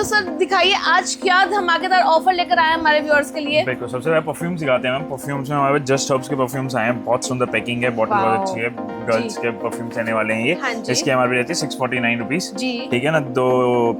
तो सर दिखाइए आज क्या धमाकेदार ऑफर लेकर आए हैं हमारे व्यूअर्स के लिए। बिल्कुल, सबसे पहले परफ्यूम सिखाते हैं मैम। परफ्यूम्स में हमारे जस्ट हर्ब्स के परफ्यूम्स आए हैं, बहुत सुंदर पैकिंग है, बॉटल बहुत अच्छी है, गर्ल्स के परफ्यूम्स आने वाले हैं ये। हाँ जी। इसकी एमआरपी रहती है 649 रुपीज। जी ठीक है ना।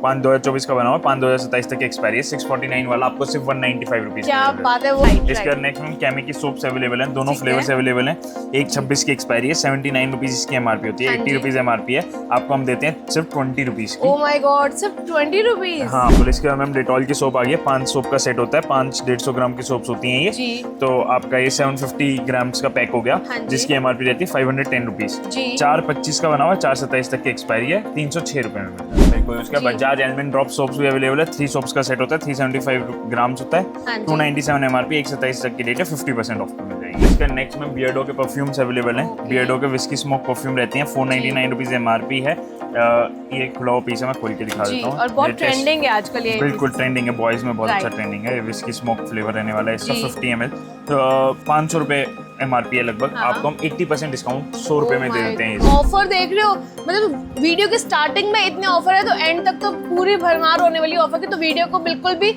5/2024 का बना हुआ, 5/2027 तक की एक्सपायरी है। 649 वाला आपको सिर्फ 195 रुपीज। क्या बात है वो। इसके नेक्स्ट में कैमी की सोप्स अवेलेबल हैं, दोनों फ्लेवर्स अवेलेबल हैं। एक 26 की एक्सपायरी है, 79 रुपीज इसकी एमआरपी होती है, 80 रुपीज एमआरपी है। आपको हम देते हैं सिर्फ 20 रुपीज की। ओह माय गॉड, सिर्फ 20 रुपीज। हाँ, तो इसके बाद मैम डेटॉल की सोप आ गई है। 5 सोप का सेट होता है, 5 150 ग्राम की सोप्स होती हैं ये जी। तो आपका ये 750 ग्राम्स का पैक हो गया, हाँ जी। जिसकी एमआरपी रहती है 510 रुपीज। 4/25 का बना हुआ है, 4/27 तक की एक्सपायरी है, 306 रुपए में मिलता है। बिल्कुल। उसका बजाज एलमंड ड्रॉप सोप्स भी अवेलेबल है। 3 सोप्स का सेट होता है, 375 ग्राम्स होता है, 297 एमआरपी, 1/27 तक की डेट है, 50% ऑफ मिल जाएगी। इसका नेक्स्ट में बियर्डो के परफ्यूम्स अवेलेबल हैं। बियर्डो के विस्की स्मोक परफ्यूम रहती हैं, 499 रुपीज एमआरपी है। ये खुला हुआ पीस है, मैं खोल के दिखा देता हूँ। और बहुत ट्रेंडिंग है आजकल ये। बिल्कुल ट्रेंडिंग है, बॉयज में बहुत अच्छा ट्रेंडिंग है। विस्की स्मोक फ्लेवर रहने वाला है इसका, 50 ml। तो 500 रुपए एमआरपी है लगभग। आपको हम 80% डिस्काउंट 100 रुपए में दे देते हैं। ऑफर देख रहे हो, मतलब वीडियो के स्टार्टिंग में इतने ऑफर है तो एंड तक तो पूरी भरमार होने वाली ऑफर की। तो वीडियो को बिल्कुल भी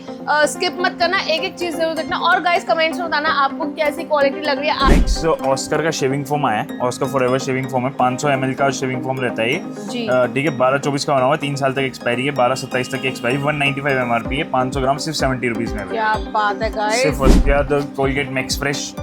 स्किप मत करना, एक एक चीज जरूर देखना। और गाइस कमेंट्स में बताना आपको कैसी क्वालिटी लग रही है। नेक्स्ट ऑस्कर का शेविंग फोम आया है, ऑस्कर फॉरएवर शेविंग फोम है। 500 ml का शेविंग फोम रहता है ये। ठीक है, 12/24 का बना हुआ है, 3 साल तक एक्सपायरी है, 12/27 तक की एक्सपायरी, 195 एमआरपी है, 500 ग्राम सिर्फ 70 रुपीज में। क्या बात है गाइस। सिर्फ उसके बाद कोलगेट मैक्स फ्रेश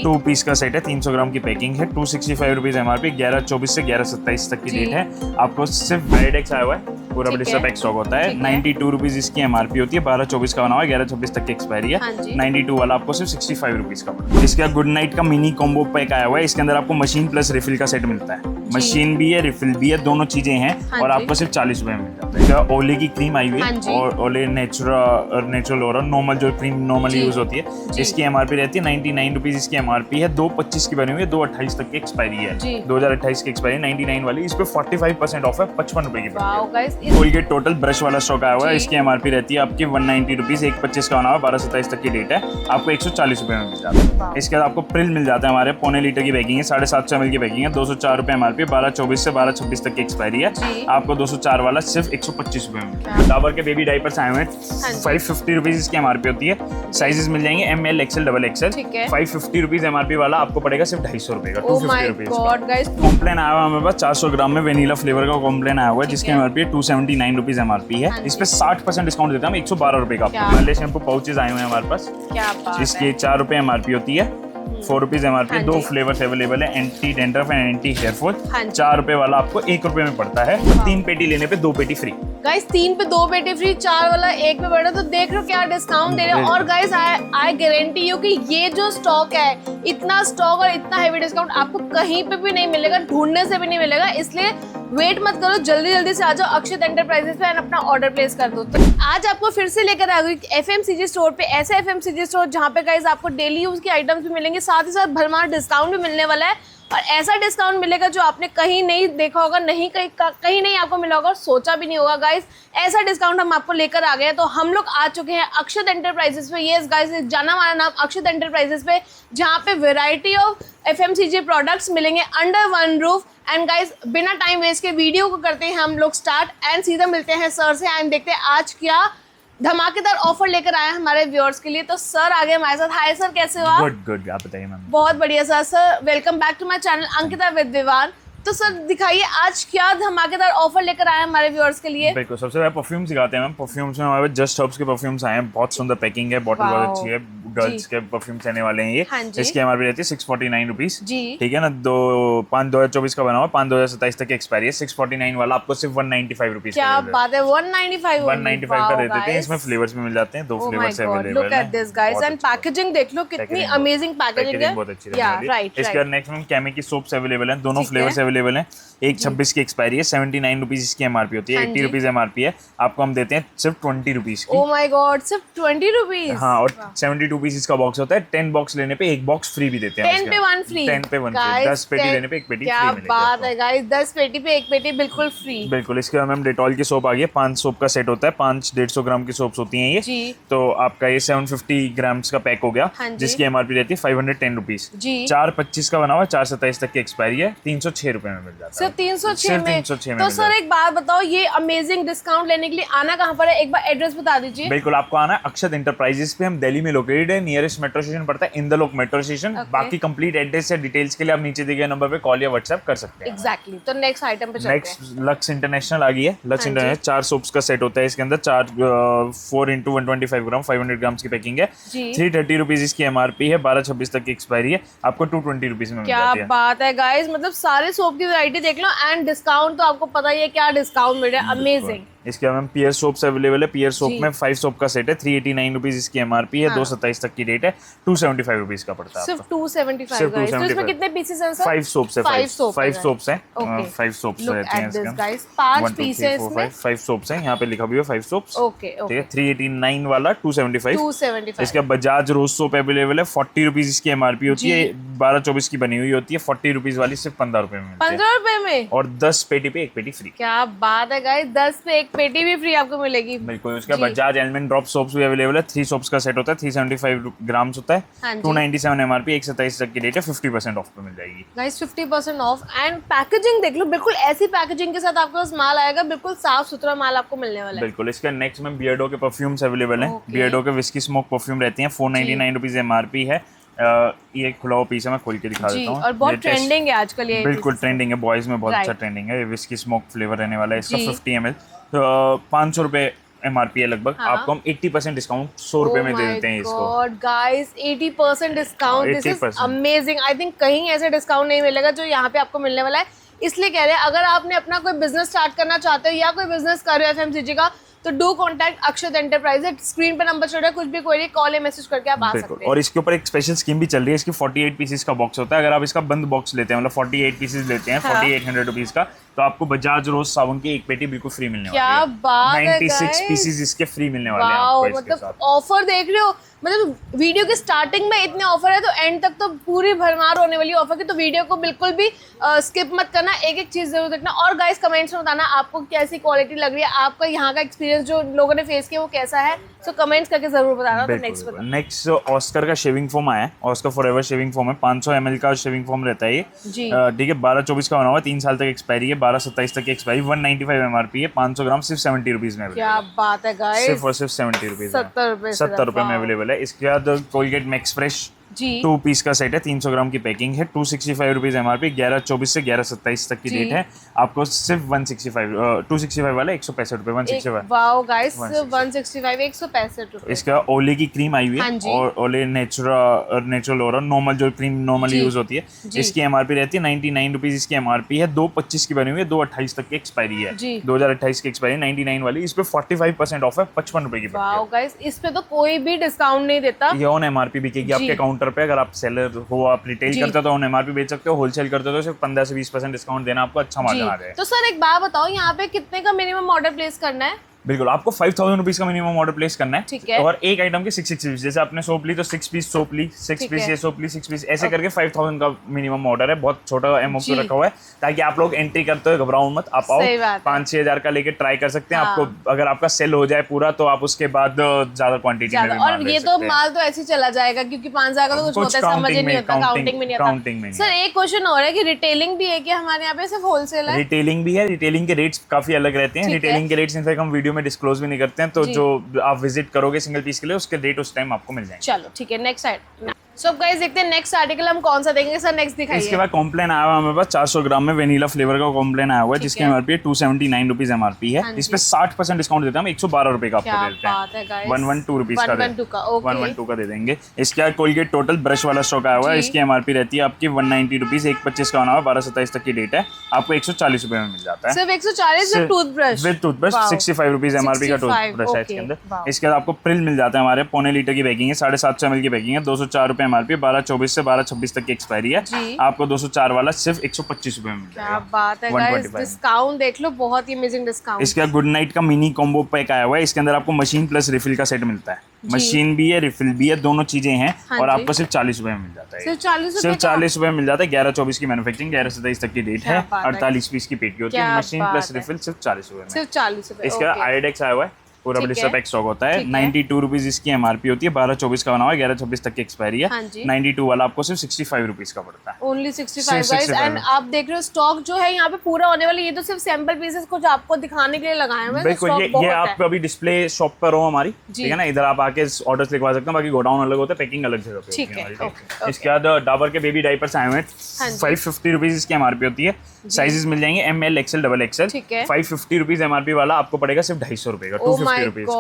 2 पीस का सेट है, 300 ग्राम की पैकिंग है, 265 रुपीज एमआरपी, 11/24 से 11/27 तक की डेट है। आपको सिर्फ वेरिडेक्स आया हुआ है, पूरा ब्लिस्टर पैक स्टॉक होता है। 92 रुपीज इसकी एमआरपी होती है, 12/24 का बना हुआ है, 11/26 तक की एक्सपायरी है। 92 वाला आपको सिर्फ 65 रुपीज का पड़ता है। इसके बाद गुड नाइट का मिनी कॉम्बो पैक आया हुआ है, इसके अंदर आपको मशीन प्लस रिफिल का सेट मिलता है। मशीन भी है, रिफिल भी है, दोनों चीजें हैं और आपको सिर्फ 40 रुपए में मिल जाता है। ओले की क्रीम आई हुई है और ओले नेचुरल और नॉर्मल जो क्रीम नॉर्मली यूज होती है, इसकी एमआरपी रहती है 99 रुपीज इसकी एमआरपी है। 2/25 की बनी हुई है, 2/28 तक की एक्सपायरी है, 2028 की एक्सपायरी, 99 वाली। इस पे 45% ऑफ है, 55 रुपए की। कोलगेट टोटल ब्रश वाला स्टॉक आया हुआ है, इसकी एमआरपी रहती है आपकी 190 रुपीज, 1/25 का बना हुआ, 12/27 तक की डेट है, आपको 140 रुपए में मिल जाता है। इसके बाद आपको प्रिल मिल जाता है हमारे, 0.25 लीटर की पैकिंग है, 750 ml की पैकिंग है, 204 रुपए एमआरपी, 12/24 से 12/26 तक की एक्सपायरी है, आपको 204 वाला सिर्फ 125 रुपए में। डाबर के बेबी डायपर्स आए हुए हैं, 550 रुपीज इसकी एमआरपी होती है। साइजेस मिल जाएंगे ML, XL, XXL। 550 rupees MRP वाला आपको पड़ेगा सिर्फ 250 रुपए का, 250 रुपीज। कॉम्प्लेन आया हुआ है हमारे पास 400 ग्राम में, वेनिला फ्लेवर का कॉम्प्लेन आया हुआ है, जिसकी एमआरपी 279 रुपीज एमआरपी है। इस पे 60% डिस्काउंट देता है, 112 रुपए का। आपको शैम्पू पाउचेस आए हुए हैं हमारे पास, जिसकी 4 रुपए एमआरपी होती है, 4 रुपीज एमआरपी। 2 फ्लेवर्स अवेलेबल है, anti dandruff and anti hair fall. 4 रुपए वाला आपको 1 रुपए में पड़ता है, 3 पेटी लेने पे 2 पेटी फ्री। गाइस 3 पे 2 पेटी फ्री, 4 वाला 1 पे पड़ा। तो देख लो क्या डिस्काउंट दे रहे हैं। और गाइस आई गारंटी यू कि ये जो स्टॉक है, इतना स्टॉक और इतना हेवी डिस्काउंट आपको कहीं पे भी नहीं मिलेगा, ढूंढने से भी नहीं मिलेगा। इसलिए वेट मत करो, जल्दी जल्दी से आ जाओ अक्षत एंटरप्राइजेस पे और अपना ऑर्डर प्लेस कर दो। तो आज आपको फिर से लेकर आ गई FMCG स्टोर पे, ऐसा FMCG स्टोर जहाँ पे गाइस आपको डेली यूज की आइटम्स भी मिलेंगे, साथ ही साथ भरमार डिस्काउंट भी मिलने वाला है। और ऐसा डिस्काउंट मिलेगा जो आपने कहीं नहीं देखा होगा, कहीं नहीं आपको मिला होगा और सोचा भी नहीं होगा। गाइस ऐसा डिस्काउंट हम आपको लेकर आ गए हैं। तो हम लोग आ चुके हैं अक्षत एंटरप्राइजेस पे। ये गाइस जाना माना नाम अक्षत एंटरप्राइजेस पे, जहाँ पे वेराइटी ऑफ FMCG प्रोडक्ट्स मिलेंगे under one roof. And guys बिना टाइम वेस्ट के वीडियो को करते हैं हम लोग स्टार्ट एंड सीधा मिलते हैं सर से एंड देखते हैं आज क्या धमाकेदार ऑफर लेकर आए हैं हमारे व्यूअर्स के लिए। तो सर आगे हमारे साथ। हाय सर, कैसे हो आप? गुड, आप बताइए मैम। बहुत बढ़िया sir welcome back to my channel Ankita with Vivan. तो सर दिखाइए आज क्या धमाकेदार ऑफर लेकर आए हैं हमारे व्यूअर्स के लिए। बिल्कुल, सबसे पहले परफ्यूम सिखाते हैं मैम। परफ्यूम्स में हमारे जस्ट हर्ब्स के परफ्यूम्स आए हैं, बहुत सुंदर पैकिंग है, बॉटल बहुत अच्छी है, गर्ल्स के परफ्यूम्स आने वाले हैं ये। इसकी एमआरपी रहती है 649 रुपीज। ठीक है ना। 5/2024 का बना हुआ है, 5/2027 तक की एक्सपायरी है, 649 वाला आपको सिर्फ 195 रुपीज। क्या बात है, 195 का दे देते हैं। इसमें फ्लेवर्स भी मिल जाते हैं, 2 फ्लेवर्स अवेलेबल है। Look at this guys and packaging देख लो, कितनी अमेजिंग पैकेजिंग है, बहुत अच्छी है। इसके बाद नेक्स्ट में कैमी की सोप्स अवेलेबल हैं, दोनों फ्लेवर्स अवेलेबल हैं। एक 26 की एक्सपायरी है, 79 रुपीज इसकी एमआरपी होती है, 80 रुपीज एमआरपी है। आपको हम देते हैं सिर्फ 20 रुपीज की। ओह माय गॉड, सिर्फ 20 रुपीज। हाँ, और 72 पीसेस का बॉक्स होता है। 10 बॉक्स लेने पे एक बॉक्स फ्री भी देते हैं। 10 पे 1 फ्री। 10 पे 1 फ्री। 10 पेटी लेने पे एक पेटी क्या फ्री मिलेगी। बात है गाइस, 10 पेटी पे एक पेटी बिल्कुल फ्री। बिल्कुल। इसके बाद मैम डेटॉल की सोप आ गई है। 5 सोप का सेट होता है, 5 150 ग्राम की सोप्स होती हैं ये जी। तो आपका ये 750 ग्राम्स का पैक हो गया, हाँ जी। जिसकी एमआरपी रहती है 510 रुपीज। जी। 4/25 का बना हुआ, 4/27 तक की एक्सपायरी है, 306 रुपए में मिल जाता है। सिर्फ 306 सिर्फ में। 306 में तो मिल सर जाता है। एक बात बताओ, ये अमेजिंग डिस्काउंट लेने के लिए आना कहाँ पर है, एक बार एड्रेस बता दीजिए। बिल्कुल, आपको आना है अक्षत इंटरप्राइजेस पे। हम दिल्ली में लोकेटेड है, नियरेस्ट मेट्रो स्टेशन पड़ता है इंदलोक मेट्रो स्टेशन। बाकी कंप्लीट एड्रेस या डिटेल्स के लिए आप नीचे दिए गए नंबर पे कॉल या व्हाट्सएप कर सकते हैं। एग्जैक्टली। तो नेक्स्ट आइटम पे चलते हैं। नेक्स्ट लक्स इंटरनेशनल आ गई है। लक्स हाँ इंटरनेशनल 4 सोप्स का सेट होता है। इसके अंदर 4 into 125 ग्राम 500 ग्राम्स की पैकिंग है। जी। 330 रुपीज इसकी एमआरपी है, 12-26 तक की एक्सपायरी है। आपको 220 रुपीज में मिल क्या जाती है। बात है गाइस, मतलब सारे सोप की वैरायटी देख लो एंड डिस्काउंट तो आपको पता ही है क्या डिस्काउंट मिल रहा है। अमेजिंग। इसके बाद पियर सोप्स अवेलेबल है। पियर सोप जी। में 5 सोप का सेट है, 389 रुपीज इसकी एमआरपी है। हाँ। 227 तक की डेट है, 275 रुपीज का पड़ता है सिर्फ आपको। 275 सिर्फ गाइस। तो इसमें 275। कितने पीसेस हैं सर? 5 सोप्स है। 5 सोप्स है। Okay. 5 सोप्स Look रहती हैं at this, इसके। guys. 5 1 2 3 pieces 4 में? 5 सोप्स हैं। यहाँ पे लिखा भी है 5 सोप्स। ओके ठीक ओके। है। 389 वाला 275। 275। इसके बजाज रोज सोप अवेलेबल है, 40 रुपीज इसकी एमआरपी होती है। 12-24 की बनी हुई होती है। 40 रुपीज वाली सिर्फ 15 रुपए में मिलती है। 15 रुपए में। और 10 पेटी पे एक पेटी फ्री। क्या बात है गाइस, 10 पे एक पेटी भी फ्री आपको मिलेगी। बिल्कुल। उसका जी। बजाज एलमंड ड्रॉप सोप्स भी अवेलेबल है। 3 सोप्स का सेट होता है, 375 ग्राम्स होता है। हाँ जी। 297 एमआरपी, 127 तक की डेट है, 50% ऑफ पे मिल जाएगी। गाइस 50% ऑफ एंड पैकेजिंग देख लो, बिल्कुल ऐसी पैकेजिंग के साथ आपके पास माल आएगा, बिल्कुल साफ सुथरा माल आपको मिलने वाला है। बिल्कुल। इसका नेक्स्ट में बियर्डो के परफ्यूम्स अवेलेबल हैं। Okay. बियर्डो के विस्की स्मोक परफ्यूम रहती हैं, 499 रुपीज एमआरपी है। ये खुला हुआ पीस है, मैं खोल के दिखा जी, देता हूँ। और बहुत Latest- ट्रेंडिंग है आजकल ये। बिल्कुल ट्रेंडिंग है, बॉयज में बहुत Right. अच्छा ट्रेंडिंग है। ये विस्की स्मोक फ्लेवर रहने वाला है इसका। जी। 50 ml 500 रुपए एमआरपी है लगभग। हाँ। आपको हम 80% डिस्काउंट 100 रुपए में दे देते हैं इसको। God guys, 80% discount, this is 80%। Amazing. I think कहीं ऐसे डिस्काउंट नहीं मिलेगा जो यहाँ पे आपको मिलने वाला है। इसलिए कह रहे हैं, अगर आपने अपना कोई बिजनेस स्टार्ट करना चाहते हो या कोई बिजनेस कर रहे हो एफएमसीजी का, तो do contact Akshat enterprises. Screen पर नंबर चल रहा है, कुछ भी कोई कॉल या मैसेज करके आप आ सकते हैं। और इसके ऊपर एक स्पेशल स्कीम भी चल रही है। इसकी 48 पीसेस का बॉक्स होता है। अगर आप इसका बंद बॉक्स लेते हैं, मतलब 48 पीसेस लेते हैं, हाँ। 4800 रुपीज का, तो आपको बजाज रोज साबुन की एक पेटी बिल्कुल फ्री मिलने वाली है। क्या बात है 96 guys। पीसेस इसके फ्री मिलने वाले हैं वाओ, आपको इसके मतलब साथ। ऑफर देख रहे हो, मतलब वीडियो की स्टार्टिंग में इतने ऑफर है तो एंड तक तो पूरी भरमार होने वाली ऑफर की। तो वीडियो को बिल्कुल भी स्किप मत करना, एक एक चीज जरूर देखना। और गाइस कमेंट्स में बताना आपको कैसी क्वालिटी लग रही है, आपका यहाँ का एक्सपीरियंस जो लोगों ने फेस किया वो कैसा है। सो कमेंट्स करके जरूर बताना। तो नेक्स्ट बताओ। नेक्स्ट ऑस्कर का शेविंग फोम आया है। ऑस्कर फॉरएवर शेविंग फोम है, 500 ml का शेविंग फोम रहता है ये। जी। ठीक है। 12-24 का बना हुआ है, 3 साल तक एक्सपायरी है, 12-27 तक की एक्सपायरी, 195 एमआरपी है। 500 ग्राम सिर्फ 70 रुपीज में क्या बात है गाइस, सिर्फ और सिर्फ 70 रुपीज 70 रुपए। 70 रुपए में अवेलेबल है। इसके बाद कोलगेट मैक्स फ्रेश जी। 2 पीस का सेट है, 300 ग्राम की पैकिंग है, 265 रुपीज एमआरपी, 11/24 से 11/27 तक की जी। डेट है। आपको सिर्फ 265 वाला 165 रुपए, 165। वाओ गाइस, 165 165 रुपए। इसका ओले की क्रीम आई हुई हाँ है, जी। और ओले नेचुरल और नॉर्मल जो क्रीम नॉर्मली जी। यूज होती है, जी। इसकी एमआरपी रहती है 99 रुपीज इसकी एमआरपी है। 2/25 की बनी हुई है, 2/28 तक की एक्सपायरी है। जी। 2028 की एक्सपायरी 99 वाली। इस पे 45% ऑफ है, 55 रुपए की पड़ती है। वाओ गाइस, इस पे तो कोई भी डिस्काउंट नहीं देता। ये ऑन एमआरपी बिकेगी जी। आपके काउंटर पे। अगर आप सेलर हो, आप रिटेल जी। करते हो तो ऑन एमआरपी बेच सकते हो, होलसेल करते हो तो सिर्फ 15 से 20% डिस्काउंट देना, आपको अच्छा मार्जिन आ जाएगा। तो सर एक बात बताओ, यहाँ पे कितने का मिनिमम ऑर्डर प्लेस करना है? बिल्कुल, आपको 5000 रुपीज का मिनिमम ऑर्डर प्लेस करना है। ठीक है। और एक आइटम के 6 पीस, जैसे आपने सोप ली तो 6 पीस सोप ली, 6 ठीक पीस है। ये सोप ली, 6 पीस ऐसे करके 5000 का मिनिमम ऑर्डर है। बहुत छोटा एमओपी जी। रखा हुआ है, ताकि आप लोग एंट्री करते हो घबराओ मत, आप आओ सही बात है। 5-6 हजार का लेके ट्राई कर सकते हैं। हाँ। आपको अगर आपका सेल हो जाए पूरा, तो आप उसके बाद ज्यादा क्वांटिटी में भी ज्यादा, माल और ले ये सकते तो हैं। माल तो ऐसे ही चला जाएगा, क्योंकि 5,000 का तो कुछ होता है, समझ ही नहीं होता, काउंटिंग में नहीं काउंटिंग में आता। सर एक क्वेश्चन हो रहा है कि रिटेलिंग भी है कि हमारे यहाँ पे सिर्फ होलसेल है? रिटेलिंग भी है। रिटेलिंग के रेट्स काफी अलग रहते हैं। ठीक है। रिटेलिंग के रेट्स इनफैक्ट हम वीडियो में डिस्क्लोज भी नहीं करते हैं, तो जी। जो आप विजिट करोगे सिंगल पीस के लिए, उसके रेट उस टाइम आपको मिल जाएंगे। चलो ठीक है, नेक्स्ट साइड। सो अब गाइस देखते हैं नेक्स्ट आर्टिकल हम कौन सा देंगे। सर नेक्स्ट दिखाइए। इसके बाद कॉम्प्लेन आया हुआ है हमारे पास 400 ग्राम में वेनिला फ्लेवर का कॉम्प्लेन आया हुआ है, ठीक जिसकी है। एमआरपी 279 रुपीज एमआरपी है। हाँ इस जी। पे 60% डिस्काउंट देते हैं हम, 112 रुपए का क्या आपको दे देते हैं। बात है गाइस, 112 रुपीज का 112 का, ओके। 112 का दे देंगे। इसके बाद कोलगेट टोटल ब्रश वाला स्टॉक आया हुआ है। जी। इसकी एमआरपी रहती है आपकी 190 रुपीज, 1/25 का बना हुआ, 12/27 तक की डेट है। आपको 140 रुपए में मिल जाता है सिर्फ 140 में toothbrush with toothbrush. 65 rupees MRP का 65, टूथब्रश है इसके ओके, अंदर। वाओ। इसके बाद आपको प्रिल मिल जाता है हमारे, 0.25 लीटर की पैकिंग है, 750 ml की पैकिंग है, 204 रुपए MRP, 12/24 से 12/26 तक की एक्सपायरी है। आपको 204 वाला सिर्फ 125 रुपए में मिल जाएगा। क्या बात है गाइस, डिस्काउंट देख लो, बहुत ही अमेजिंग डिस्काउंट। इसका गुड नाइट का मिनी कॉम्बो पैक आया हुआ है, इसके अंदर आपको मशीन प्लस रिफिल का सेट मिलता है। मशीन भी है, रिफिल भी है, दोनों चीजें हैं। और आपको सिर्फ 40 रुपए में मिल जाता है। सिर्फ 40 रुपए में मिल जाता है। 11/24 की मैन्युफैक्चरिंग, 11/27 तक की डेट है। 48 पीस की पेटी होती है। मशीन प्लस रिफिल सिर्फ 40 रुपए में। सिर्फ 40 रुपए। इसका आयोडेक्स आया हुआ है, पूरा ब्लिस्टर पैक स्टॉक होता है। 92 रुपीज इसकी MRP होती है। 12/24 का बना हुआ है, 11/26 तक की एक्सपायरी है। 92 वाला आपको सिर्फ 65 रुपीज का पड़ता है। Only 65 guys. एंड आप देख रहे हो स्टॉक जो है यहाँ पे पूरा होने वाला। ये तो सिर्फ सैंपल पीसेस कुछ आपको दिखाने के लिए लगाए हुए हैं। बिल्कुल, ये आप अभी डिस्प्ले शॉप पर हो हमारी, ठीक है ना, इधर आप आके ऑर्डर्स लिखवा सकते हैं। बाकी गोडाउन अलग होता है, पैकिंग अलग जगह पे होती है। इसके बाद डाबर के बेबी डायपर्स आए हुए हैं। 550 रुपीज इसकी MRP होती है। साइजेस मिल जाएंगे ML, XL, XXL। 550 rupees MRP वाला आपको पड़ेगा सिर्फ 250 रुपए का। 250 रुपीज का।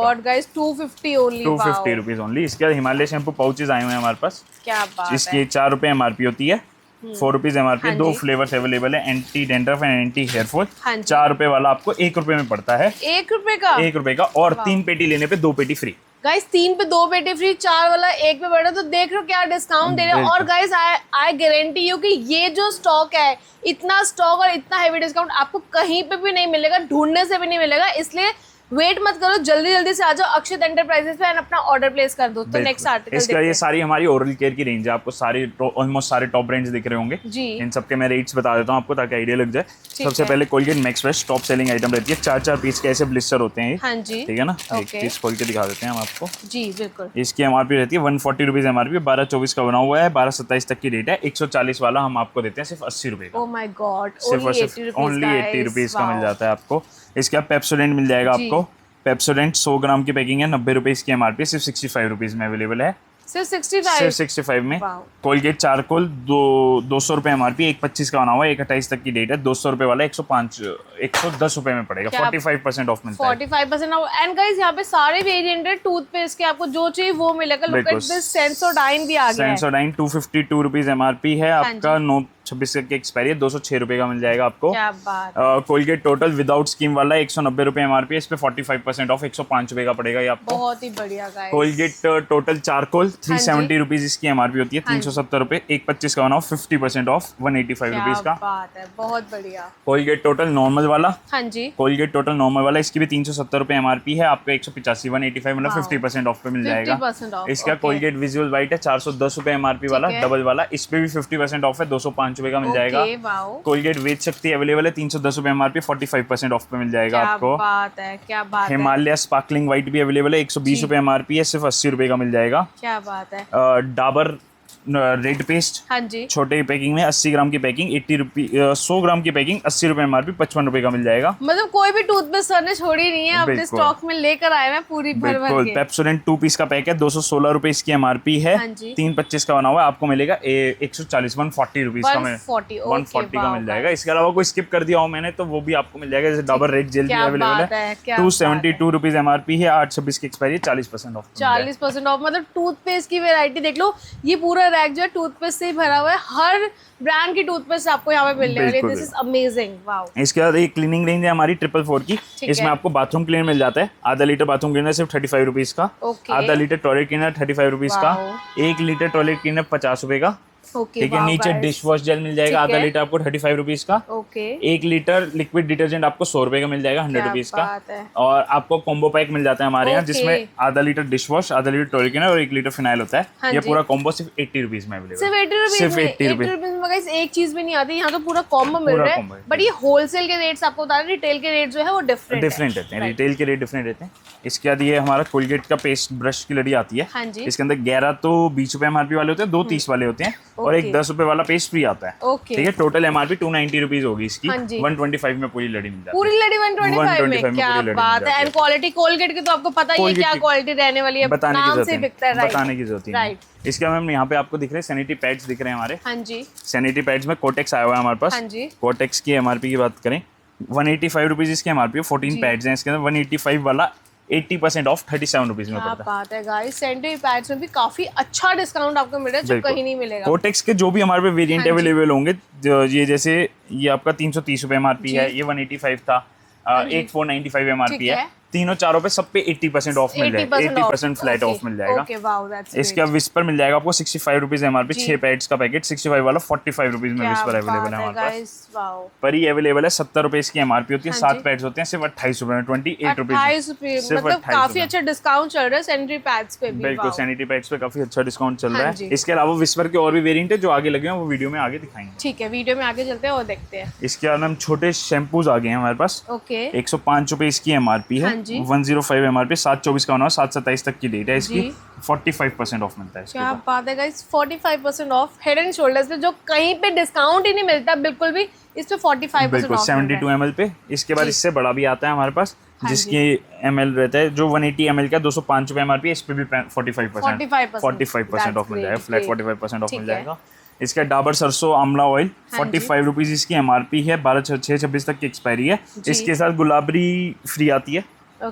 250 ओनली। 250 rupees only. इसके बाद हिमालय शैम्पू पाउचेस आए हुए हैं हमारे पास। क्या बात इसकी 4 रुपए MRP होती है। 4 रुपीज MRP। 2 फ्लेवर्स अवेलेबल है, anti dandruff and anti hair fall. 4 रुपए वाला आपको 1 रुपए में पड़ता है। 1 रुपए का? 1 रुपए का। और 3 पेटी लेने पे 2 पेटी फ्री। गाइस 3 पे 2 पेटी फ्री, 4 वाला 1 पे बढ़ा। तो देख रहे हो क्या डिस्काउंट दे रहे हैं। और गाइस आई गारंटी यू कि ये जो स्टॉक है, इतना स्टॉक और इतना हेवी डिस्काउंट आपको कहीं पे भी नहीं मिलेगा, ढूंढने से भी नहीं मिलेगा। इसलिए वेट मत करो, जल्दी जल्दी से आ जाओ अक्षत एंटरप्राइजेस पे एंड अपना ऑर्डर प्लेस कर दो। तो नेक्स्ट आर्टिकल इसका ये सारी हमारी ओरल केयर की रेंज है। आपको सारी ऑलमोस्ट सारे टॉप ब्रांड्स दिख रहे होंगे जी। इन सबके मैं रेट्स बता देता हूँ आपको, ताकि आइडिया लग जाए। सबसे पहले Colgate max fresh top selling item रहती है। 4-4 पीस के ऐसे ब्लिस्टर होते हैं। हाँ जी, ठीक है ना। एक पीस खोल के दिखा देते हैं हम आपको जी। बिल्कुल। इसकी MRP रहती है 140 रुपीज MRP। 12/24 का बना हुआ है, 12/27 तक की डेट है। 140 वाला हम आपको देते हैं सिर्फ 80 रुपए का। Oh my God, only 80 rupees का मिल जाता है आपको। इसके बाद पेप्सोडेंट मिल जाएगा आपको। पेप्सोडेंट 100 ग्राम की पैकिंग है, 90 रुपए इसकी MRP, सिर्फ 65 रुपीज में अवेलेबल है। सिर्फ 65 में। कोलगेट चारकोल 200 रुपए MRP। 1/25 का बना हुआ है, 1/28 तक की डेट है। 200 रुपए वाला 110 रुपए में पड़ेगा। 45% ऑफ मिलता है। 45% ऑफ। एंड गाइस यहाँ पे सारे वेरिएंट है टूथपेस्ट के, आपको जो चाहिए वो मिलेगा। लुक एट दिस, सेंसोडाइन भी आ गया है। सेंसोडाइन 252 रुपीज MRP है आपका। 9/26 की एक्सपायरी है। 206 रुपए का मिल जाएगा आपको। क्या बात। कोलगेट टोटल विदाउट स्कीम वाला 190 रुपए MRP है। इस पे 45% ऑफ 105 रुपए का पड़ेगा ये आपको। बहुत ही बढ़िया guys. Colgate total charcoal 370 rupees इसकी MRP होती है। 370 रुपए। 1/25 का बना 50% ऑफ 185 रुपीज का। बात है, बहुत बढ़िया। कोलगेट टोटल नॉर्मल वाला, हाँ जी, कोलगेट टोटल नॉर्मल वाला, इसकी भी 370 रुपए MRP है। आपको 185 185 मतलब 50% ऑफ पे मिल जाएगा। इसका कोलगेट विजुअल व्हाइट है 410 रुपए MRP वाला, डबल वाला। इस पे भी 50% ऑफ है, 205 रुपए का मिल जाएगा। कोलगेट वेद शक्ति अवेलेबल है 310 रुपए MRP, 45% ऑफ पे मिल जाएगा आपको। बात है, क्या बात है। हिमालय स्पार्कलिंग व्हाइट भी अवेलेबल है, 120 रुपए MRP है, सिर्फ 80 रुपए का मिल जाएगा। क्या बात है। डाबर रेड पेस्ट, हाँ जी, छोटे पैकिंग में 80 ग्राम की पैकिंग 100 ग्राम की पैकिंग 80 रुपए MRP, 55 रुपए का मिल जाएगा। मतलब कोई भी टूथपेस्ट सर ने छोड़ी नहीं है, अपने स्टॉक में लेकर आए हैं पूरी भर भर के। पेप्सोडेंट 2 पीस का पैक है, 216 रुपए इसकी MRP है। 3/25 का बना हुआ है, आपको मिलेगा 140 140 रुपीज का। 140 का मिल जाएगा। इसके अलावा कोई स्किप कर दिया हो मैंने तो वो भी आपको मिल जाएगा। जैसे डाबर रेड जेल भी अवेलेबल है, 272 रुपीज MRP है। 8/26 की एक्सपायरी, 40% ऑफ। 40% ऑफ। मतलब टूथपेस्ट की वेरायटी देख लो, ये पूरा रैक जो है टूथपेस्ट से भरा हुआ है। हर ब्रांड की टूथपेस्ट आपको यहाँ पे मिलने वाली है। This is amazing, wow. इसके बाद एक क्लीनिंग रेंज है हमारी 444 की। इसमें आपको बाथरूम क्लीनर मिल जाता है। आधा लीटर बाथरूम क्लीनर सिर्फ 35 रुपीज का। आधा लीटर टॉयलेट क्लीनर 35 रुपीज का। 1 लीटर टॉयलेट क्लीनर 50 रुपए का। ठीक है। नीचे डिश वॉश जेल मिल जाएगा, आधा लीटर आपको 35 रुपीज का। 1 लीटर लिक्विड डिटर्जेंट आपको 100 रुपए का मिल जाएगा, 100 रुपीज का। और आपको कॉम्बो पैक मिल जाता है हमारे यहाँ, जिसमें आधा लीटर डिश वॉश, आधा लीटर टॉयलेट क्लीनर और 1 लीटर फिनाइल होता है। ये पूरा कॉम्बो सिर्फ 80 रुपीज में अवेलेबल। सिर्फ 80 रुपीज में। एक चीज भी नहीं आती, यहाँ तो पूरा कॉम्बो मिल रहा है। बट ये होलसेल के रेट्स आपको बता रहे हैं, रिटेल के रेट जो है वो डिफरेंट रहते हैं। रिटेल के रेट डिफरेंट रहते हैं। इसके बाद ये हमारा कोलगेट का पेस्ट ब्रश की लड़ी आती है। इसके अंदर 11 तो 20 रुपए MRP वाले होते हैं, 2 30 वाले होते हैं और एक 10 रुपए वाला पेस्ट फ्री आता है। ठीक है। टोटल MRP 290 रुपीज होगी इसकी। 125 में पूरी लड़ी मिल जाती है। पूरी लड़ी 125 में, क्या बात है। एंड क्वालिटी कोलगेट की तो आपको पता ही है क्या क्वालिटी रहने वाली है, बताने की जरूरत है। इसके मैम यहाँ पे आपको दिख रहे हैं सैनिटरी पैड्स दिख रहे हैं हमारे। हाँ जी, सैनिटरी पैड्स में कोटेक्स आया हुआ है हमारे पास। कोटेक्स की MRP की बात करें 185 रुपीज इसकी MRP है। 14 पैड्स हैं इसके अंदर। 185 वाला 80% ऑफ 37 रुपीज में पड़ता है। बात है गाइस, सैनिटरी पैड्स में भी काफी अच्छा डिस्काउंट आपको मिल रहा है, जो कहीं नहीं मिलेगा। कोटेक्स के जो भी हमारे पे वेरिएंट अवेलेबल होंगे, ये जैसे ये आपका 330 रुपए MRP है, ये 185 था। एक 495 MRP है। तीनों चारों पे सब पे 80% ऑफ मिल जाएगा, 80% फ्लैट ऑफ मिल जाएगा। ओके वाओ दैट्स इसका विस्पर मिल जाएगा आपको 65 रुपीज MRP, 6 पैड्स का पैकेट 65 वाला 45 रुपीज में विस्पर अवेलेबल है हमारे पास। पर ये अवेलेबल है 70 रुपए इसकी MRP होती है, 7 पैड्स होते हैं सिर्फ 28 रुपए में, 28 रुपीज, मतलब काफी अच्छा डिस्काउंट चल रहा है सैनिटरी पैड्स पे भी। बिल्कुल सैनिटरी पैड्स पे काफी अच्छा डिस्काउंट चल रहा है। इसके अलावा विस्पर के और भी वेरिएंट है जो आगे लगे हैं, वो वीडियो में आगे दिखाएंगे। ठीक है, वीडियो में आगे चलते हैं और देखते हैं। इसके बाद हम छोटे शैम्पूज आ गए हैं हमारे पास। ओके 105 रुपए इसकी MRP है, 105 MRP, 7/24 का बना हुआ, 7/27 तक की डेट है इसकी, 45% ऑफ मिलता है। क्या बात है guys, 45% of head and shoulders पे, जो कहीं पे डिस्काउंट ही नहीं मिलता बिल्कुल भी, इस पे 45% ऑफ 72 ml पे। इसके बाद इससे बड़ा भी आता है हमारे पास, जिसकी ML रहता है जो 180 ml का 205 रुपए MRP है, इस पे भी 45% ऑफ मिल जाएगा, फ्लैट 45% ऑफ मिल जाएगा। इसका डाबर सरसों आंवला ऑयल 45 रुपीज इसकी MRP है, 12/6/26 तक की एक्सपायरी है। इसके साथ गुलाबरी फ्री आती है,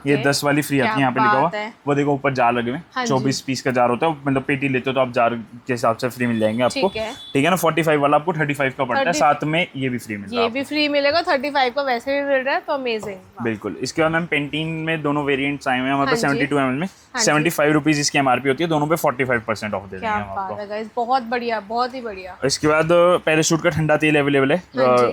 ये 10 वाली फ्री आती है, यहाँ पे लिखा हुआ, वो देखो ऊपर जार लगे हुए, 24 पीस का जार होता है, मतलब पेटी लेते हो तो आप जार के हिसाब से फ्री मिल जाएंगे आपको, ठीक है ना। 45 वाला आपको 35 का पड़ता है, साथ में ये भी फ्री मिलता है, ये भी फ्री मिलेगा, 35 का वैसे भी मिल रहा है, तो अमेजिंग। बिल्कुल। इसके बाद मैम पेंटीन में दोनों वेरिएंट्स आए हुए हैं हमारे पास, 72 ml में 75 रुपीज इसकी MRP होती है, दोनों पे 45% ऑफ दे देंगे हम आपको। बहुत बढ़िया, बहुत ही बढ़िया। इसके बाद पैराशूट का ठंडा तेल अवेलेबल है,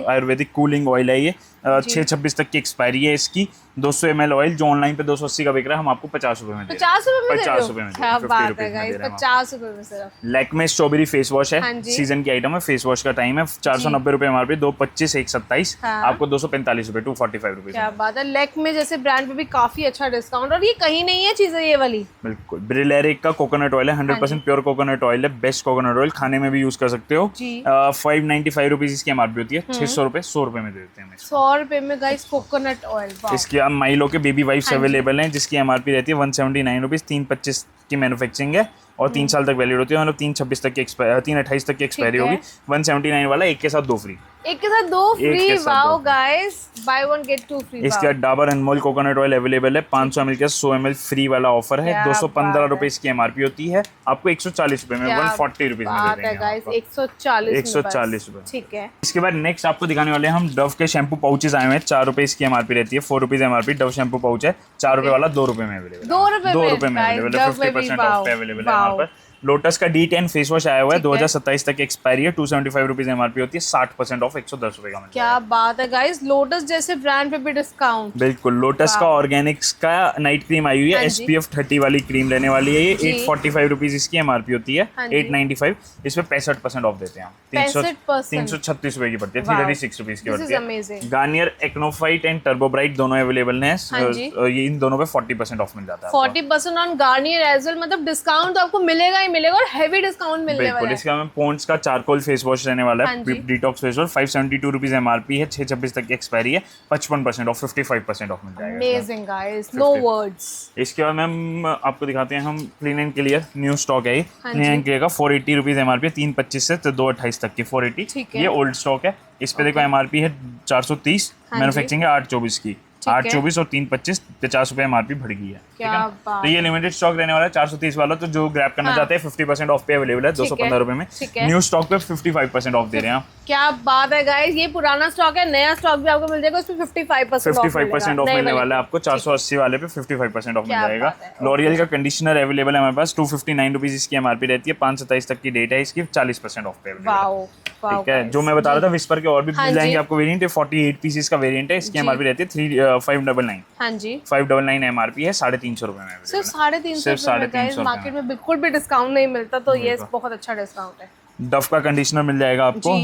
आयुर्वेदिक कूलिंग ऑयल है ये, 6/26 तक की एक्सपायरी है इसकी। 200 ml ऑयल जो ऑनलाइन पे 280 का बिक रहा है, हम आपको 50 रुपए में 50 रुपए में 50 रुपए में 50 रुपए में सिर्फ। लैक्मे स्ट्रॉबेरी फेस वॉश है, सीजन की आइटम है, फेस वॉश का टाइम है, 490 रुपए MRP, 2/25 1/27, आपको 245 रुपए, 245 रुपीज। क्या बात है, लैक्मे जैसे ब्रांड पे भी काफी अच्छा डिस्काउंट, और ये कहीं नहीं है चीजें ये वाली। बिल्कुल। ब्रिलेरिक का कोकोनट ऑयल है, 100% प्योर कोकोनट ऑयल है, बेस्ट कोकोनट ऑयल, खाने में भी यूज कर सकते हो। 595 रुपीज इसकी MRP होती है, 600 रुपए 100 रुपए में दे देते हैं 100 रुपए में गाइस कोकोनट ऑयल। इसके माइलो के बेबी वाइप्स अवेलेबल हैं, जिसकी MRP रहती है 179 रुपीज, 3/25 की मैन्युफैक्चरिंग है और 3 साल तक वैलिड होती है, मतलब 3/26 तक की 3/28 तक की एक्सपायरी होगी। 179 वाला एक के साथ 2 फ्री, एक के साथ 2 free. Wow guys, buy 1 get 2 free. इसका Dabur Anmol coconut oil available है, 500 ml का 100 ml फ्री वाला ऑफर है, 215 रुपए इसकी MRP होती है, आपको 140 रुपए में 140 रुपीज में दे देंगे गाइस, 140 रुपए। ठीक है। इसके बाद नेक्स्ट आपको दिखाने वाले हैं हम डव के शैम्पू पाउचेस आए हुए हैं, 4 रुपए इसकी MRP रहती है, 4 rupees MRP। Dove shampoo pouch है 4 रुपए वाला, 2 रुपए में अवेलेबल है, 2 रुपए में अवेलेबल है, 50% ऑफ पे अवेलेबल है हमारे पास। लोटस का D10 फेस वॉश आया हुआ है, 2027 तक एक्सपायरी है, 275 रुपीज MRP होती है, 60% ऑफ 110 रुपए का। क्या बात है गाइस, लोटस जैसे ब्रांड पे भी डिस्काउंट। बिल्कुल। लोटस का ऑर्गेनिक्स का नाइट क्रीम आई हुई है, SPF 30 वाली क्रीम लेने वाली है ये, 845 रुपीज इसकी MRP होती है, 895, इस पे 65% ऑफ देते हैं, 336 रुपए की पड़ती है, 336 रुपीज की पड़ती है। Garnier AcnoFight and turbo bright दोनों अवेलेबल हैं, ये इन दोनों पे 40% ऑफ मिल जाता है, 40% ऑन गार्नियर एज वेल, मतलब डिस्काउंट तो आपको मिलेगा मिलेगा और हेवी डिस्काउंट मिलने वाला है। इसका में पॉन्ड्स का चारकोल फेस वॉश रहने वाला है, detox face wash, 572 rupees MRP है, 6/26 तक की एक्सपायरी है, 55% ऑफ, 55% ऑफ मिल जाएगा। Amazing guys, no words. इसके बाद मैम आपको दिखाते हैं हम clean and clear, new stock है ये, क्लीन एंड क्लियर का 480 रुपीज MRP, 3/25 से 2/28 तक की 480, ये ओल्ड स्टॉक है। इस पे देखो MRP है 430, मैन्युफैक्चरिंग है 824 की, 824 और 3/25 50 रुपए MRP बढ़ गई है, ठीक है। तो ये लिमिटेड स्टॉक रहने वाला है 430 वाला, तो जो ग्रैब करना चाहते हैं 50% ऑफ पे अवेलेबल है, 215 रुपए में। न्यू स्टॉक पे 55% ऑफ दे रहे हैं। क्या बात है गाइस, ये पुराना स्टॉक है, नया स्टॉक भी आपको मिल जाएगा, उसपे 55% ऑफ मिलने वाला है आपको, 480 वाले पे 55% ऑफ मिल जाएगा। लॉरियल का कंडीशनर अवेलेबल है हमारे पास, 259 रुपीज इसकी MRP रहती है, 5/27 तक की डेट है इसकी, 40% ऑफ पे अवेलेबल है, ठीक है। जो मैं बता रहा था विस्पर के और भी मिल जाएंगे आपको वेरिएंट, 48 पीसेस का वेरिएंट है, इसकी MRP रहती है 599। हाँ जी, 599 MRP है, 350 रुपए में, सिर्फ 350 मार्केट में बिल्कुल भी डिस्काउंट नहीं मिलता, तो ये बहुत अच्छा डिस्काउंट है। डव का कंडीशनर मिल जाएगा आपको,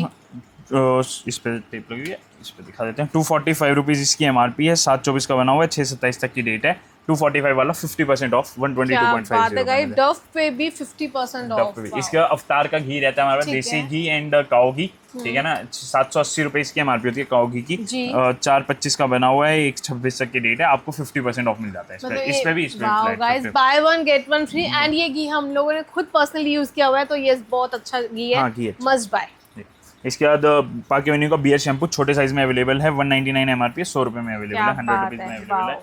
इस पे टेप लगी है, इस पे दिखा देते हैं, 245 रुपीज इसकी MRP है, 7/24 का बना हुआ है, 6/27 तक की डेट है, 245 वाला 50% ऑफ, 122.50। डव पे भी 50% ऑफ। इसका अवतार का घी रहता है हमारे पास, देसी घी एंड काऊ घी, ठीक है ना, 780 रुपए इसकी MRP होती है काऊ घी की, 4/25 का बना हुआ है, 1/26 तक की डेट है, आपको 50% ऑफ मिल जाता है इस पे भी। Guys buy 1 get 1 free, and ये घी हम लोगों ने खुद पर्सनली यूज किया हुआ है, तो ये बहुत अच्छा घी है, मस्ट बाय। इसके बाद पार्क एवेन्यू का बियर शैम्पू छोटे साइज में अवेलेबल है, 199 MRP, 100 रुपए में अवेलेबल है, 100 रुपीज में अवेलेबल है।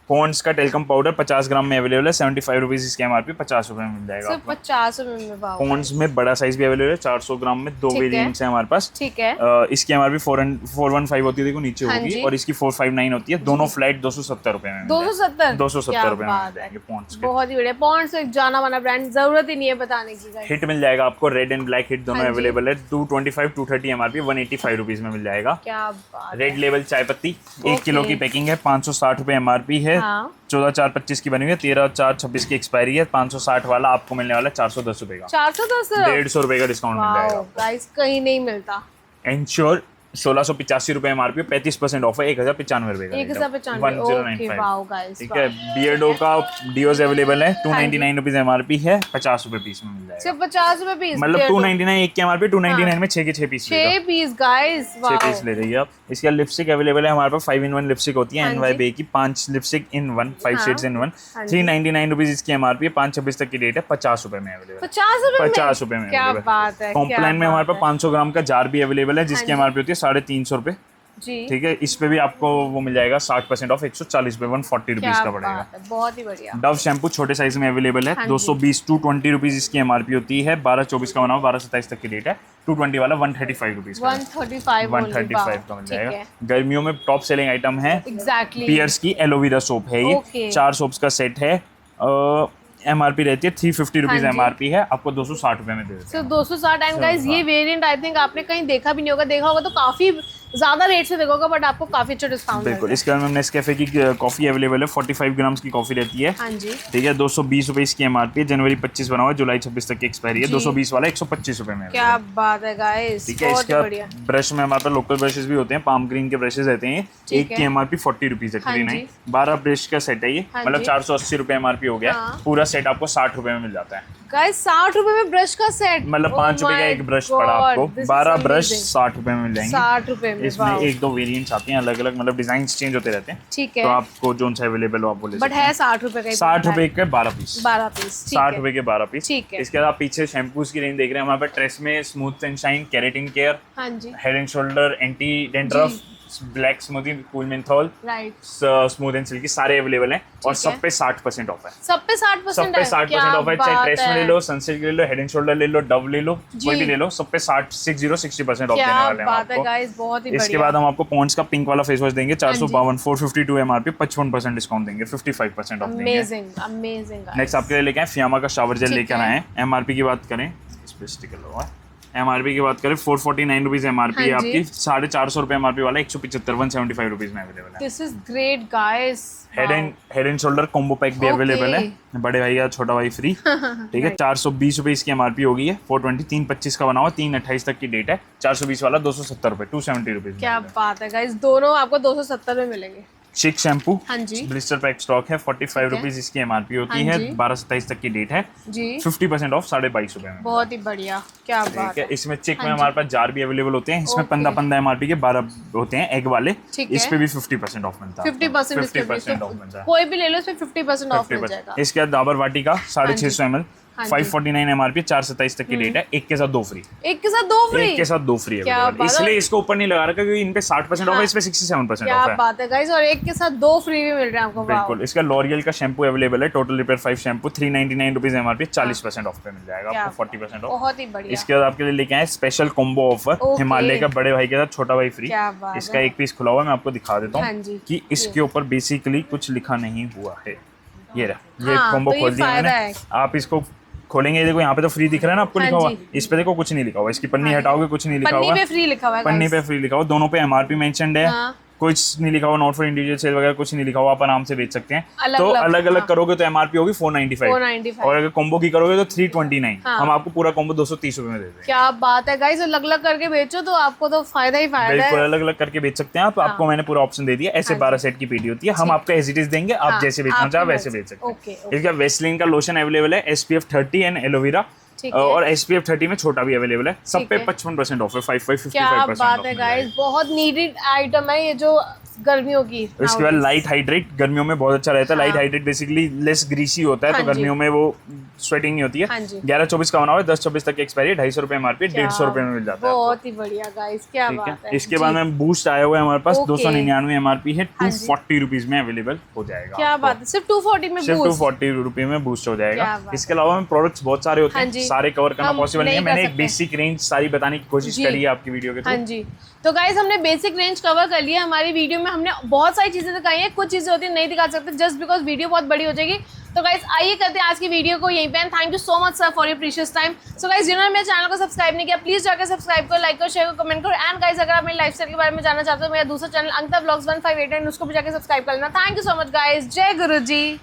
पॉन्ड्स का टेल्कम पाउडर 50 ग्राम में अवेलेबल है, 75 रुपीज इसकी एमआरपी, 50 रुपए में मिल जाएगा सिर्फ 50 रुपए में। वाओ। पॉन्ड्स में बड़ा साइज भी अवेलेबल है, 400 ग्राम में 2 वेरिएंट्स हैं हमारे पास। ठीक है। इसकी एमआरपी 415 होती है, देखो नीचे होगी, और इसकी 459 होती है। दोनों फ्लैट 270 रुपए में। 270 रुपए में मिल जाएंगे पॉन्ड्स के। बहुत ही बढ़िया। पॉन्ड्स एक जाना माना ब्रांड, जरूरत ही नहीं है बताने की। हिट मिल जाएगा आपको, रेड एंड ब्लैक हिट दोनों अवेलेबल है। 225 230 एमआरपी, 185 रुपीज में मिल जाएगा। क्या बात। रेड लेवल चाय पत्ती 1 किलो की पैकिंग है, 560 रुपए एमआरपी है। 14/4/25 की बनी हुई है, 13/4/26 की एक्सपायरी है। 560 वाला आपको मिलने वाला है 410 रुपए का। 410, 150 रुपए का डिस्काउंट मिल जाएगा। गाइस कहीं नहीं मिलता। एंश्योर 1685 रुपए एमआरपी, 35% ऑफ है, 1095 रुपए का। 1095। ठीक है। बियर्डो का डिओज अवेलेबल है, 299 रुपीज एमआरपी है, 50 रुपए पीस में मिल जाएगा। सिर्फ 50 रुपए पीस, मतलब 299 एक की एमआरपी, 299 में 6 के 6 पीस। 6 पीस गाइस, 6 पीस ले रही है आप। इसके बाद लिपस्टिक अवेलेबल है हमारे पास, 5-in-1 लिपस्टिक होती है NYBE की, 5 lipstick in 1, 5 shades in 1, 399 rupees इसकी एमआरपी है, 5/26 तक की डेट है, 50 रुपए में अवेलेबल। 50 रुपए में। क्या बात है। कॉम्प्लान में हमारे पास 500 ग्राम का जार भी अवेलेबल है, जिसकी एमआरपी होती है 350 रुपए। जी। ठीक है। इस पे भी आपको वो मिल जाएगा 60% ऑफ, 140 रुपए, 140 रुपीज का पड़ेगा। बहुत ही बढ़िया। डव शैम्पू छोटे साइज में अवेलेबल है, 220 220 रुपीज इसकी एमआरपी होती है। 12/24 का बना हुआ, 12/27 तक की डेट है। 220 वाला 135 रुपीज का, 135 का मिल जाएगा। गर्मियों में टॉप सेलिंग आइटम है एग्जैक्टली। पियर्स की एलोवेरा सोप है ये, 4 सोप्स का सेट है। एमआरपी रहती है 350 रुपीज एमआरपी है, आपको 260 रुपए में दे देते हैं। सिर्फ 260। एंड गाइस ये वेरिएंट आई थिंक आपने कहीं देखा भी नहीं होगा, देखा होगा तो काफी ज्यादा रेट से देखा होगा, बट आपको काफी अच्छा डिस्काउंट बिल्कुल। इसके बाद में नेस्कैफे की कॉफी अवेलेबल है, 45 ग्राम्स की कॉफी रहती है। हाँ जी। ठीक है। 220 रुपए इसकी एमआरपी है, जनवरी 25 बना हुआ है, जुलाई 26 तक की एक्सपायरी है। 220 वाला 125 रुपए में। क्या बात है गाइस। ठीक है। इसका ब्रश में हमारे पास लोकल ब्रशेस भी होते हैं, पाम ग्रीन के ब्रशेस रहते हैं। एक की एमआरपी 40 रुपीज है, 39। 12 ब्रश का सेट है ये, मतलब 480 रुपए एमआरपी हो गया। पूरा सेट आपको 60 रुपए में मिल जाता है गाइस। 60 रुपए में ब्रश का सेट, मतलब 5 रुपए का एक ब्रश पड़ा आपको। 12 ब्रश 60 रुपए में मिल जाएंगे। 60 रुपए में। इसमें 1-2 वेरिएंट्स आते हैं अलग अलग, मतलब डिजाइन चेंज होते रहते हैं। ठीक है। तो आपको जोन सा अवेलेबल हो आप बोले, बट है 60 रुपए का। 60 रुपए के 12 पीस। 12 पीस। 60 रुपए के 12 पीस। ठीक है। इसके बाद आप पीछे शैम्पूज की रेंज देख रहे हैं हमारे पास। TRESemme smooth and shine, keratin care, हाँ जी, head and shoulder, anti dandruff, black smoothie, cool menthol, right, smooth and silky, सारे अवेलेबल हैं। और सब पे 60% ऑफ है। सब पे 60% है। 60% ऑफ है। चाहे ट्रेस में ले लो, सनसिल्क ले लो, हेड एंड शोल्डर ले लो, डव ले लो, कोई भी ले लो, सब पे 60% ऑफ देने वाले हैं बात है गाइस, बहुत ही बढ़िया। इसके बाद हम आपको पॉन्ड्स का पिंक वाला फेस वॉश देंगे, 452, 452 एमआरपी, 55% डिस्काउंट देंगे, 55% ऑफ देंगे। Amazing amazing. नेक्स्ट आपके लिए लेके आए फियामा का शावर जेल लेकर आए हैं। एमआरपी की बात करें, इस पे स्टिकर लगा हुआ है। एमआरपी की बात करें 449 रुपीज एमआरपी है आपकी, 450 रुपए एमआरपी वाला 175 175 रुपीज में अवेलेबल है। This is great guys. Head and shoulder combo pack भी अवेलेबल है, बड़े भाई या छोटा भाई फ्री। ठीक है। 420 रुपए इसकी एमआरपी होगी है, 420, 3/25 का बना हुआ, 3/28 तक की डेट है। 420 वाला 270 रुपए, 270 रुपीज। क्या बात है गाइस, दोनों आपको 270 में मिलेंगे। चिक शैम्पू, हाँ जी, ब्लिस्टर पैक स्टॉक है, 45 रुपीज इसकी एमआरपी होती है, 12/27 तक की डेट है जी। 50% ऑफ, 22.5 रुपए में। बहुत ही बढ़िया। क्या बात है। इसमें चिक में हमारे पास जार भी अवेलेबल होते हैं, इसमें 15 एमआरपी के 12 होते हैं एग वाले। इस पे भी 50% ऑफ मिलता है। 50% ऑफ मिलता है। कोई भी ले लो इस पे 50% ऑफ मिल जाएगा। इसके बाद डाबर वाटी का 650 ml, 549 एमआरपी, 4/27 तक की डेट है। एक के साथ 2 फ्री। एक के साथ 2 फ्री। एक के साथ 2 फ्री है, इसलिए इसको ऊपर नहीं लगा रखा क्योंकि इन पे 60% ऑफ है, इस पे 67% ऑफ है। क्या बात है गाइस, और एक के साथ 2 फ्री भी मिल रहे हैं आपको। बिल्कुल। इसका लॉरियल का शैम्पू अवेलेबल है, total repair 5 shampoo, 399 rupees MRP, 40% of पे मिल जाएगा आपको, 40% ऑफ। बहुत ही बढ़िया। इसके बाद आपके लिए लेके आए स्पेशल कॉम्बो ऑफर, हिमालय का बड़े भाई के साथ छोटा भाई फ्री। इसका एक पीस खुला हुआ है, मैं आपको दिखा देता हूँ कि इसके ऊपर बेसिकली कुछ लिखा नहीं हुआ है। ये रहा, ये कॉम्बो खोल दिया मैंने। आप इसको खोलेंगे, देखो यहाँ पे तो फ्री दिख रहा है ना आपको, लिखा हुआ। इस पे देखो कुछ नहीं लिखा हुआ, इसकी पन्नी हटाओगे कुछ नहीं लिखा हुआ, पन्नी पे फ्री लिखा हुआ है। पन्नी पे फ्री लिखा हुआ, दोनों पे एमआरपी मेंशन्ड है, कुछ नहीं लिखा हुआ, नॉट फॉर इंडिविजुअल सेल वगैरह कुछ नहीं लिखा हुआ, आप आराम से बेच सकते हैं। तो अलग अलग करोगे तो एमआरपी होगी 495, और अगर कॉम्बो की करोगे तो 329। हम आपको पूरा कॉम्बो 230 रुपए में दे देंगे। क्या बात है गाइस, अलग अलग करके बेचो तो आपको तो फायदा ही फायदा है। बिल्कुल, अलग अलग करके बेच सकते हैं आप। आपको मैंने पूरा ऑप्शन दे दिया। ऐसे 12 सेट की पीडी होती है, हम आपको एजिटीज देंगे, आप जैसे बेचना चाहे वैसे बेच सकते हैं। इसका वेस्लिन का लोशन अवेलेबल है, SPF 30 एंड एलोवेरा, और SPF 30 में छोटा भी अवेलेबल है। सब पे 55% ऑफ है, 55 55%। क्या बात है गाइस, बहुत नीडेड आइटम है ये जो गर्मियों की। इसके बाद लाइट हाइड्रेट, गर्मियों में बहुत अच्छा रहता है। Light hydrate basically less greasy होता है, तो गर्मियों में वो स्वेटिंग नहीं होती है। 11-24 का बना हुआ है, 10-24 तक की एक्सपायरी, 250 रुपए MRP, 150 रुपए में मिल जाता है। बहुत ही बढ़िया गाइस, क्या बात है। इसके बाद में बूस्ट आया हुआ है हमारे पास, 299 MRP है, 240 रुपीज में अवेलेबल हो जाएगा। क्या बात है, सिर्फ 240 में, सिर्फ 240 रुपए में बूस्ट हो जाएगा। इसके अलावा में प्रोडक्ट्स बहुत सारे होते हैं, सारे कवर करना पॉसिबल नहीं है। मैंने एक बेसिक रेंज सारी बताने की कोशिश करी है आपकी वीडियो के थ्रू। हाँ जी, तो गाइस हमने बेसिक रेंज कवर कर लिया हमारी वीडियो में। हमने बहुत सारी चीजें दिखाई हैं, कुछ चीजें होती है नहीं दिखा सकते जस्ट बिकॉज वीडियो बहुत बड़ी हो जाएगी। तो गाइस आइए करते हैं आज की वीडियो को यहीं पे। Thank you so much sir for your precious time. So guys जिन्होंने मेरे चैनल को सब्सक्राइब नहीं किया प्लीज जाकर सब्सक्राइब करो, लाइक करो, शेयर करो, कमेंट करो। एंड गाइस अगर आप मेरी लाइफस्टाइल के बारे में जानना चाहते हो, मेरा दूसरा चैनल अंकिता व्लॉग्स 158 उसको भी जाकर सब्सक्राइब कर लेना। Thank you so much guys, जय गुरु जी।